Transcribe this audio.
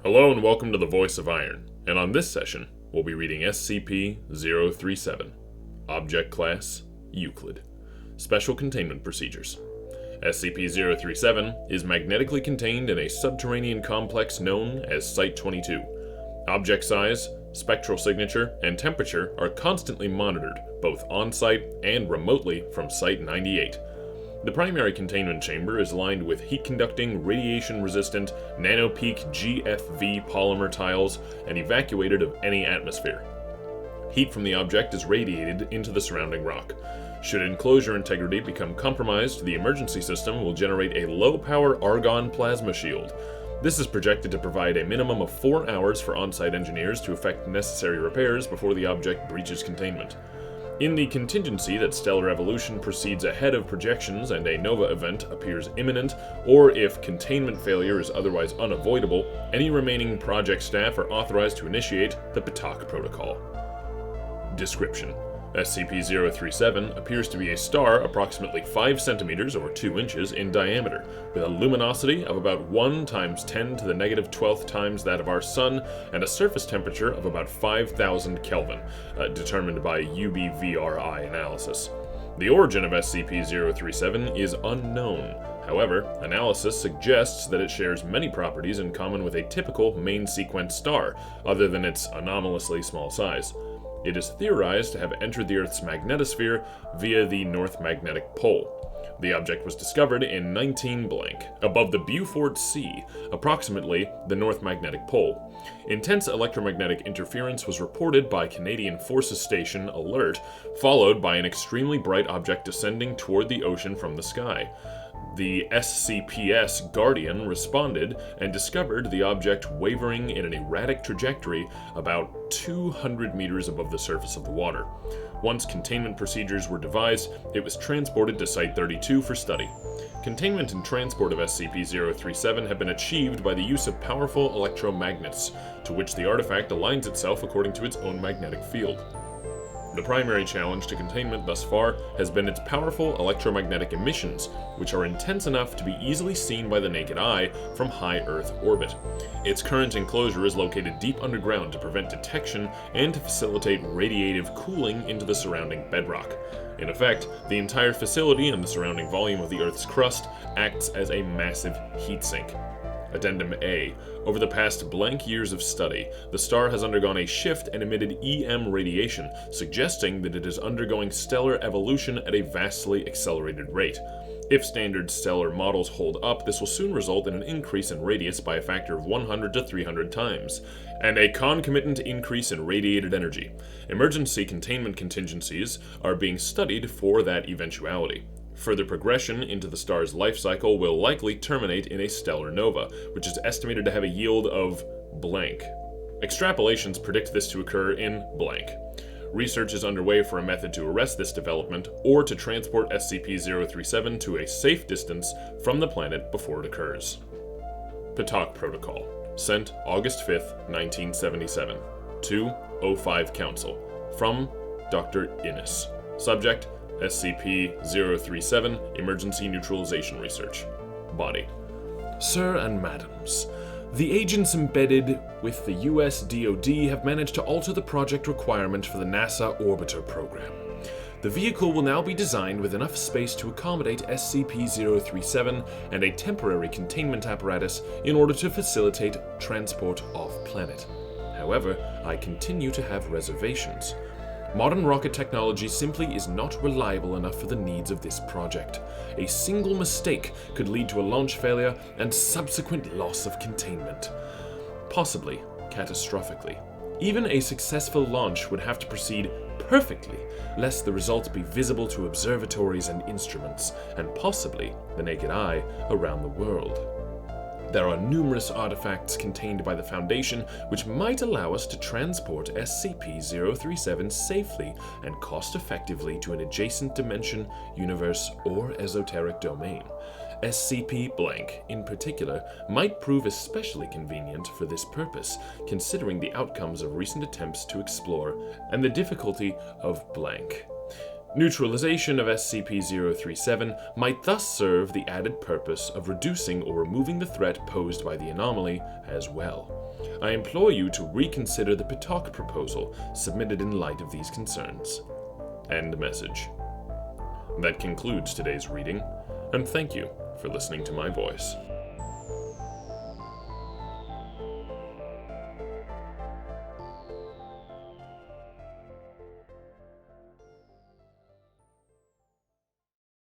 Hello and welcome to the Voice of Iron, and on this session, we'll be reading SCP-037, Object Class, Euclid, Special Containment Procedures. SCP-037 is magnetically contained in a subterranean complex known as Site-22. Object size, spectral signature, and temperature are constantly monitored, both on-site and remotely from Site-98. The primary containment chamber is lined with heat-conducting, radiation-resistant, nanopeak GFV polymer tiles and evacuated of any atmosphere. Heat from the object is radiated into the surrounding rock. Should enclosure integrity become compromised, the emergency system will generate a low-power argon plasma shield. This is projected to provide a minimum of 4 hours for on-site engineers to effect necessary repairs before the object breaches containment. In the contingency that stellar evolution proceeds ahead of projections and a nova event appears imminent, or if containment failure is otherwise unavoidable, any remaining project staff are authorized to initiate the Patak Protocol. Description: SCP-037 appears to be a star approximately 5 centimeters or 2 inches in diameter, with a luminosity of about 1 × 10 to the negative 12th times that of our Sun, and a surface temperature of about 5,000 Kelvin, determined by UBVRI analysis. The origin of SCP-037 is unknown. However, analysis suggests that it shares many properties in common with a typical main sequence star, other than its anomalously small size. It is theorized to have entered the Earth's magnetosphere via the North Magnetic Pole. The object was discovered in 19 blank, above the Beaufort Sea, approximately the North Magnetic Pole. Intense electromagnetic interference was reported by Canadian Forces Station Alert, followed by an extremely bright object descending toward the ocean from the sky. The SCPS Guardian responded and discovered the object wavering in an erratic trajectory about 200 meters above the surface of the water. Once containment procedures were devised, it was transported to Site-32 for study. Containment and transport of SCP-037 have been achieved by the use of powerful electromagnets, to which the artifact aligns itself according to its own magnetic field. The primary challenge to containment thus far has been its powerful electromagnetic emissions, which are intense enough to be easily seen by the naked eye from high Earth orbit. Its current enclosure is located deep underground to prevent detection and to facilitate radiative cooling into the surrounding bedrock. In effect, the entire facility and the surrounding volume of the Earth's crust acts as a massive heat sink. Addendum A. Over the past blank years of study, the star has undergone a shift and emitted EM radiation, suggesting that it is undergoing stellar evolution at a vastly accelerated rate. If standard stellar models hold up, this will soon result in an increase in radius by a factor of 100 to 300 times, and a concomitant increase in radiated energy. Emergency containment contingencies are being studied for that eventuality. Further progression into the star's life cycle will likely terminate in a stellar nova, which is estimated to have a yield of blank. Extrapolations predict this to occur in blank. Research is underway for a method to arrest this development, or to transport SCP-037 to a safe distance from the planet before it occurs. Patak Protocol. Sent August 5th, 1977. To O5 Council. From Dr. Innes. Subject: SCP-037 Emergency Neutralization Research. Body: Sir and Madams, the agents embedded with the US DoD have managed to alter the project requirement for the NASA Orbiter program. The vehicle will now be designed with enough space to accommodate SCP-037 and a temporary containment apparatus in order to facilitate transport off-planet. However, I continue to have reservations. Modern rocket technology simply is not reliable enough for the needs of this project. A single mistake could lead to a launch failure and subsequent loss of containment, possibly catastrophically. Even a successful launch would have to proceed perfectly, lest the results be visible to observatories and instruments, and possibly the naked eye around the world. There are numerous artifacts contained by the Foundation which might allow us to transport SCP-037 safely and cost-effectively to an adjacent dimension, universe, or esoteric domain. SCP-blank, in particular, might prove especially convenient for this purpose, considering the outcomes of recent attempts to explore and the difficulty of blank. Neutralization of SCP-037 might thus serve the added purpose of reducing or removing the threat posed by the anomaly as well. I implore you to reconsider the PTOC proposal submitted in light of these concerns. End message. That concludes today's reading, and thank you for listening to my voice.